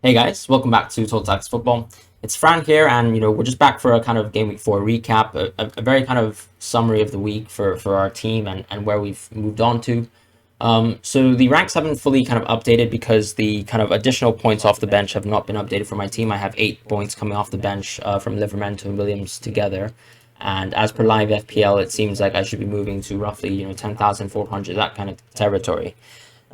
Hey guys, welcome back to Total Tactics Football. It's Fran here, and we're just back for a kind of Game Week 4 recap, a very kind of summary of the week for our team and where we've moved on to. So the ranks haven't fully kind of updated because the kind of additional points off the bench have not been updated for my team. I have 8 points coming off the bench from Livermore and Williams together, and as per live FPL, it seems like I should be moving to roughly 10,400, that kind of territory.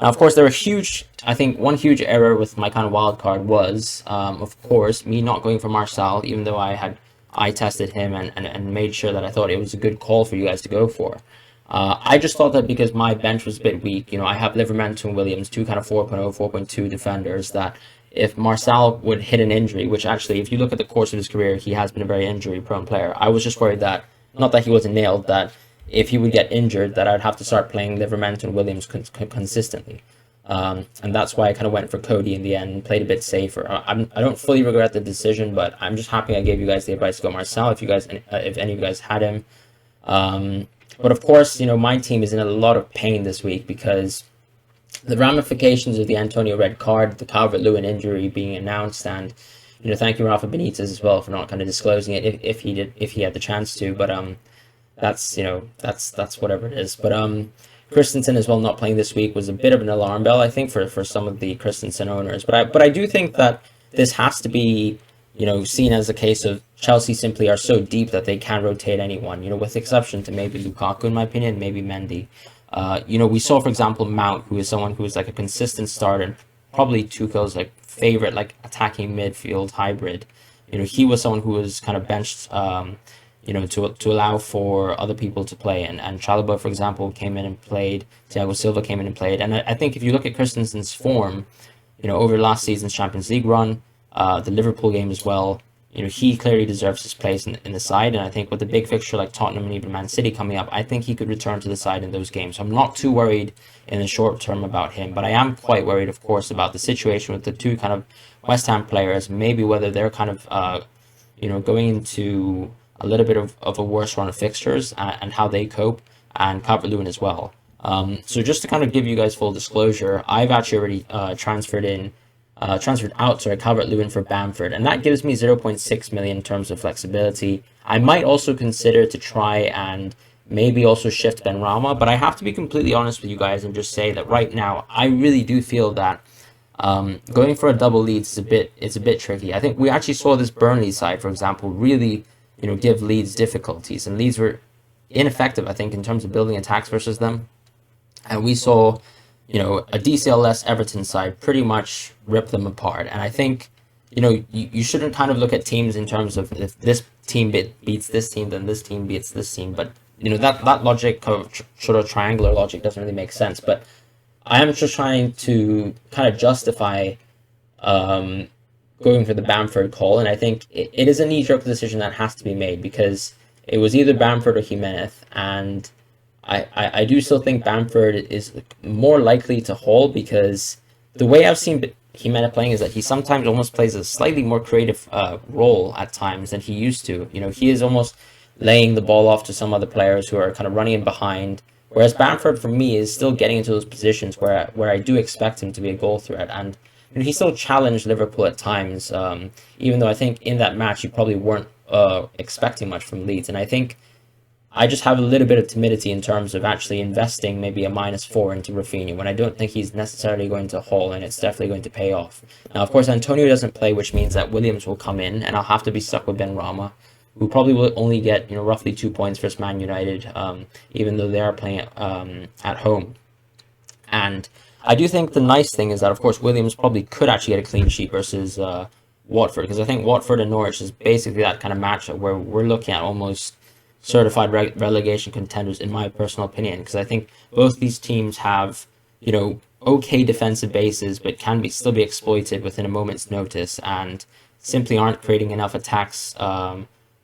Now, of course, there were huge. I think one huge error with my kind of wild card was, of course, me not going for Marcel, even though I tested him and made sure that I thought it was a good call for you guys to go for. I just thought that because my bench was a bit weak, I have Livermore and Williams, two kind of 4.0, 4.2 defenders, that if Marcel would hit an injury, which actually, if you look at the course of his career, he has been a very injury-prone player. I was just worried that, not that he wasn't nailed, that if he would get injured, that I'd have to start playing Livermore and Williams consistently. And that's why I kind of went for Cody in the end, played a bit safer. I don't fully regret the decision, but I'm just happy I gave you guys the advice to go Marcel if any of you guys had him. But of course, my team is in a lot of pain this week because the ramifications of the Antonio red card, the Calvert-Lewin injury being announced, and thank you Rafa Benitez as well for not kind of disclosing it if he had the chance to. But that's whatever it is. But Christensen as well not playing this week was a bit of an alarm bell, I think, for some of the Christensen owners. But I do think that this has to be seen as a case of Chelsea simply are so deep that they can rotate anyone. With exception to maybe Lukaku in my opinion, maybe Mendy. We saw, for example, Mount, who is someone who is like a consistent starter, probably Tuchel's like favorite like attacking midfield hybrid. He was someone who was kind of benched to allow for other people to play. And Chalobah, for example, came in and played. Thiago Silva came in and played. And I think if you look at Christensen's form, over last season's Champions League run, the Liverpool game as well, he clearly deserves his place in the side. And I think with the big fixture like Tottenham and even Man City coming up, I think he could return to the side in those games. So I'm not too worried in the short term about him. But I am quite worried, of course, about the situation with the two kind of West Ham players, maybe whether they're kind of, going into a little bit of a worse run of fixtures and how they cope, and Calvert-Lewin as well. So just to kind of give you guys full disclosure, I've actually already transferred out, Calvert-Lewin for Bamford, and that gives me 0.6 million in terms of flexibility. I might also consider to try and maybe also shift Benrahma, but I have to be completely honest with you guys and just say that right now, I really do feel that going for a double Leeds is a bit tricky. I think we actually saw this Burnley side, for example, really give Leeds difficulties, and Leeds were ineffective, I think, in terms of building attacks versus them. And we saw, a DCL-less Everton side pretty much rip them apart. And I think, you shouldn't kind of look at teams in terms of if this team beats this team, then this team beats this team. But, that logic of sort of triangular logic doesn't really make sense. But I am just trying to kind of justify going for the Bamford call, and I think it is a knee-jerk decision that has to be made because it was either Bamford or Jimenez, and I do still think Bamford is more likely to hold because the way I've seen Jimenez playing is that he sometimes almost plays a slightly more creative role at times than he used to. He is almost laying the ball off to some other players who are kind of running in behind, whereas Bamford, for me, is still getting into those positions where I do expect him to be a goal threat. And he still challenged Liverpool at times, even though I think in that match you probably weren't expecting much from Leeds. And I think I just have a little bit of timidity in terms of actually investing maybe a -4 into Rafinha when I don't think he's necessarily going to haul, and it's definitely going to pay off. Now, of course, Antonio doesn't play, which means that Williams will come in, and I'll have to be stuck with Benrahma, who probably will only get roughly 2 points versus Man United, even though they are playing at home. And I do think the nice thing is that, of course, Williams probably could actually get a clean sheet versus Watford, because I think Watford and Norwich is basically that kind of matchup where we're looking at almost certified relegation contenders, in my personal opinion, because I think both these teams have, okay defensive bases, but can still be exploited within a moment's notice, and simply aren't creating enough attacks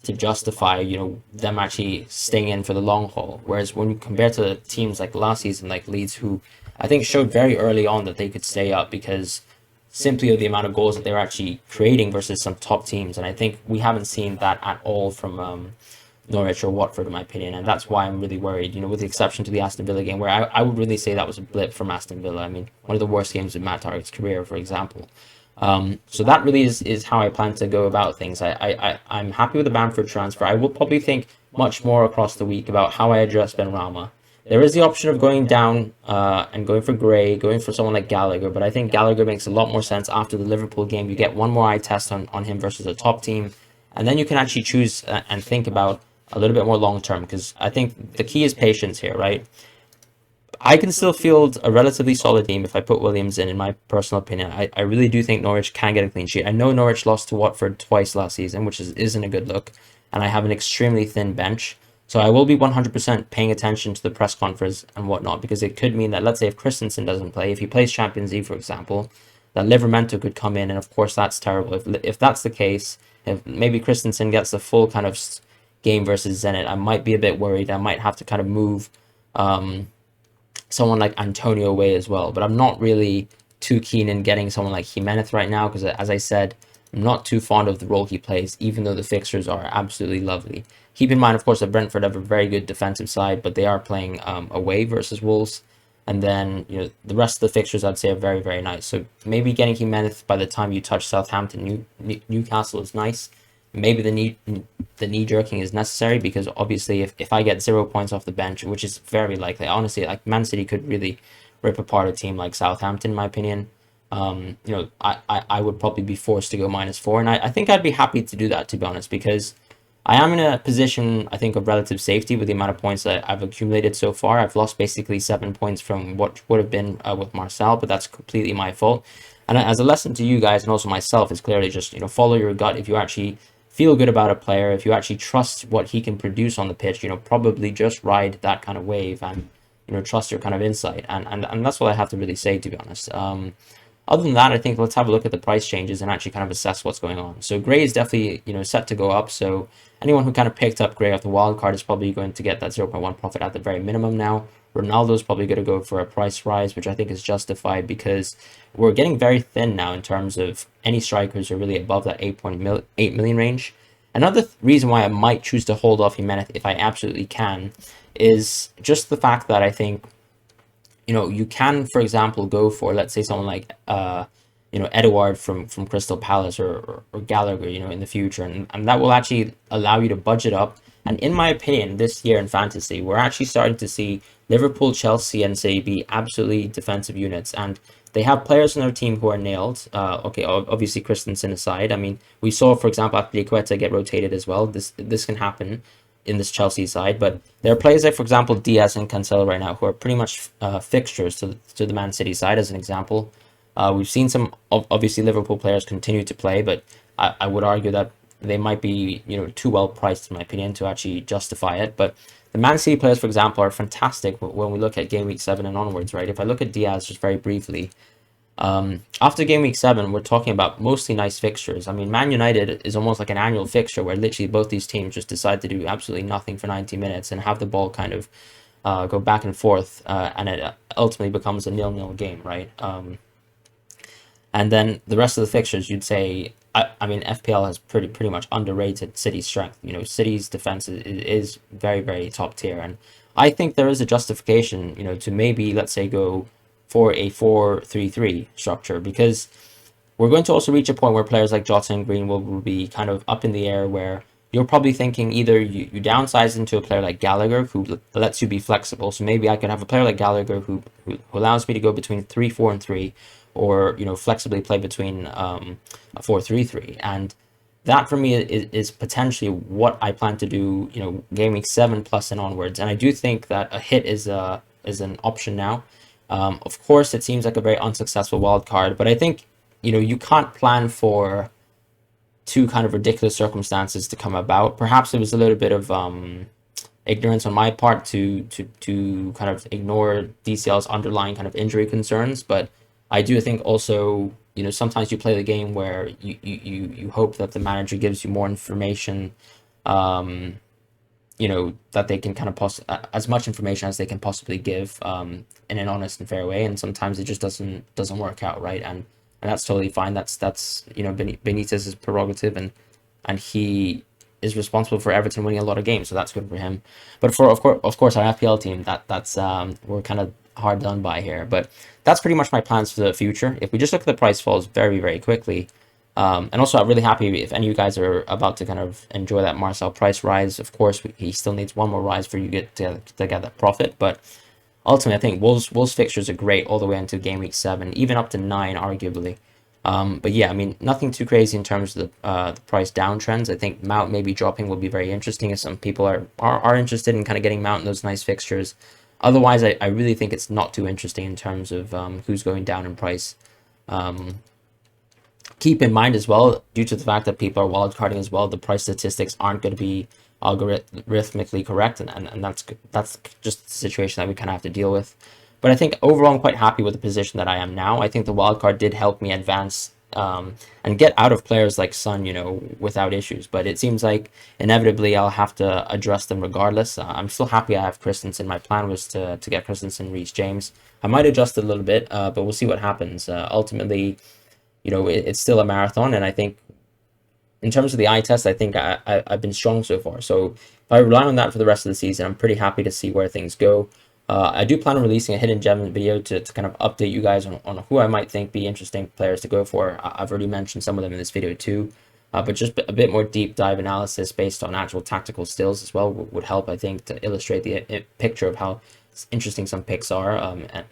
to justify, them actually staying in for the long haul. Whereas when you compare to teams like last season, like Leeds, who I think showed very early on that they could stay up because simply of the amount of goals that they were actually creating versus some top teams. And I think we haven't seen that at all from Norwich or Watford, in my opinion, and that's why I'm really worried, with the exception to the Aston Villa game, where I would really say that was a blip from Aston Villa. I mean, one of the worst games of Matt Targett's career, for example. So that really is how I plan to go about things. I'm happy with the Bamford transfer. I will probably think much more across the week about how I address Benrahma. There is the option of going down and going for Gray, going for someone like Gallagher, but I think Gallagher makes a lot more sense after the Liverpool game. You get one more eye test on him versus a top team, and then you can actually choose and think about a little bit more long term, because I think the key is patience here, right? I can still field a relatively solid team if I put Williams in my personal opinion. I really do think Norwich can get a clean sheet. I know Norwich lost to Watford twice last season, which isn't a good look, and I have an extremely thin bench. So I will be 100% paying attention to the press conference and whatnot, because it could mean that, let's say, if Christensen doesn't play, if he plays Champions League, for example, that Livermento could come in, and of course that's terrible. If that's the case, if maybe Christensen gets the full kind of game versus Zenit, I might be a bit worried. I might have to kind of move someone like Antonio away as well. But I'm not really too keen in getting someone like Jimenez right now, because as I said, I'm not too fond of the role he plays, even though the fixtures are absolutely lovely. Keep in mind, of course, that Brentford have a very good defensive side, but they are playing away versus Wolves. And then, the rest of the fixtures I'd say are very, very nice. So maybe getting Jimenez by the time you touch Southampton, Newcastle is nice. Maybe the knee jerking is necessary, because obviously if I get 0 points off the bench, which is very likely, honestly, like Man City could really rip apart a team like Southampton, in my opinion. I would probably be forced to go -4, and I think I'd be happy to do that, to be honest, because I am in a position, I think, of relative safety with the amount of points that I've accumulated so far. I've lost basically 7 points from what would have been with Marcel, but that's completely my fault. And as a lesson to you guys and also myself, is clearly just follow your gut. If you actually feel good about a player, if you actually trust what he can produce on the pitch, probably just ride that kind of wave and trust your kind of insight. And that's what I have to really say, to be honest. Other than that, I think let's have a look at the price changes and actually kind of assess what's going on. So Gray is definitely set to go up. So anyone who kind of picked up Gray off the wild card is probably going to get that 0.1 profit at the very minimum now. Ronaldo's probably going to go for a price rise, which I think is justified, because we're getting very thin now in terms of any strikers are really above that 8 million range. Another reason why I might choose to hold off Jimenez if I absolutely can is just the fact that I think you can, for example, go for, let's say, someone like Edouard from Crystal Palace, or Gallagher, in the future, and that will actually allow you to budget up. And in my opinion, this year in fantasy, we're actually starting to see Liverpool, Chelsea, and City be absolutely defensive units, and they have players in their team who are nailed. Okay, obviously Christensen aside. I mean, we saw, for example, Aspilicueta get rotated as well. This can happen in this Chelsea side, but there are players like, for example, Diaz and Cancelo right now, who are pretty much fixtures to the Man City side, as an example. We've seen some obviously Liverpool players continue to play, but I would argue that they might be too well priced, in my opinion, to actually justify it. But the Man City players, for example, are fantastic when we look at game week 7 and onwards, right? If I look at Diaz just very briefly, after game week 7, we're talking about mostly nice fixtures. I mean, Man United is almost like an annual fixture where literally both these teams just decide to do absolutely nothing for 90 minutes and have the ball kind of go back and forth, and it ultimately becomes a 0-0 game, right? And then the rest of the fixtures, you'd say, I mean, FPL has pretty much underrated City's strength. City's defense is very, very top tier, and I think there is a justification, to maybe, let's say, go for a 4-3-3 structure, because we're going to also reach a point where players like Jota and Green will be kind of up in the air, where you're probably thinking either you downsize into a player like Gallagher, who lets you be flexible. So maybe I could have a player like Gallagher who allows me to go between 3-4-3, or flexibly play between a 4-3-3, and that for me is potentially what I plan to do game week 7 plus and onwards. And I do think that a hit is an option now. Of course, it seems like a very unsuccessful wild card, but I think you can't plan for two kind of ridiculous circumstances to come about. Perhaps it was a little bit of ignorance on my part to kind of ignore DCL's underlying kind of injury concerns, but I do think also, sometimes you play the game where you hope that the manager gives you more information, that they can kind of as much information as they can possibly give, in an honest and fair way, and sometimes it just doesn't work out, right? And that's totally fine. That's Benitez's prerogative, and he is responsible for Everton winning a lot of games, so that's good for him. But for of course our FPL team, that's we're kind of hard done by here. But that's pretty much my plans for the future. If we just look at the price falls very, very quickly, and also I'm really happy if any of you guys are about to kind of enjoy that Marcel price rise. Of course, he still needs one more rise for you to get that profit, but ultimately, I think Wolves fixtures are great all the way into game week 7, even up to 9, arguably. But yeah, I mean, nothing too crazy in terms of the price downtrends. I think Mount maybe dropping will be very interesting if some people are interested in kind of getting Mount in those nice fixtures. Otherwise, I really think it's not too interesting in terms of who's going down in price. Keep in mind as well, due to the fact that people are wildcarding as well, the price statistics aren't going to be algorithmically correct, and that's just the situation that we kind of have to deal with. But I think overall I'm quite happy with the position that I am now. I think the wildcard did help me advance and get out of players like Son, without issues. But it seems like inevitably I'll have to address them regardless. I'm still happy I have Christensen. My plan was to get Christensen, Reece James. I might adjust it a little bit, but we'll see what happens. Ultimately, it's still a marathon, and I think in terms of the eye test, I think I've been strong so far. So if I rely on that for the rest of the season, I'm pretty happy to see where things go. I do plan on releasing a hidden gem video to kind of update you guys on who I might think be interesting players to go for. I've already mentioned some of them in this video too, but just a bit more deep dive analysis based on actual tactical stills as well would help, I think, to illustrate the picture of how interesting some picks are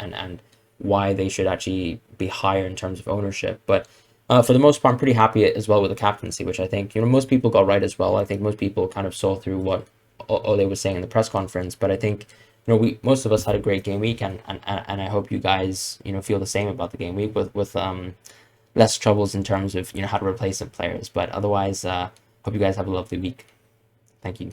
and why they should actually be higher in terms of ownership. But for the most part, I'm pretty happy as well with the captaincy, which I think most people got right as well. I think most people kind of saw through what Ole was saying in the press conference, but I think most of us had a great game week, and I hope you guys feel the same about the game week with less troubles in terms of how to replace some players. But otherwise, hope you guys have a lovely week. Thank you.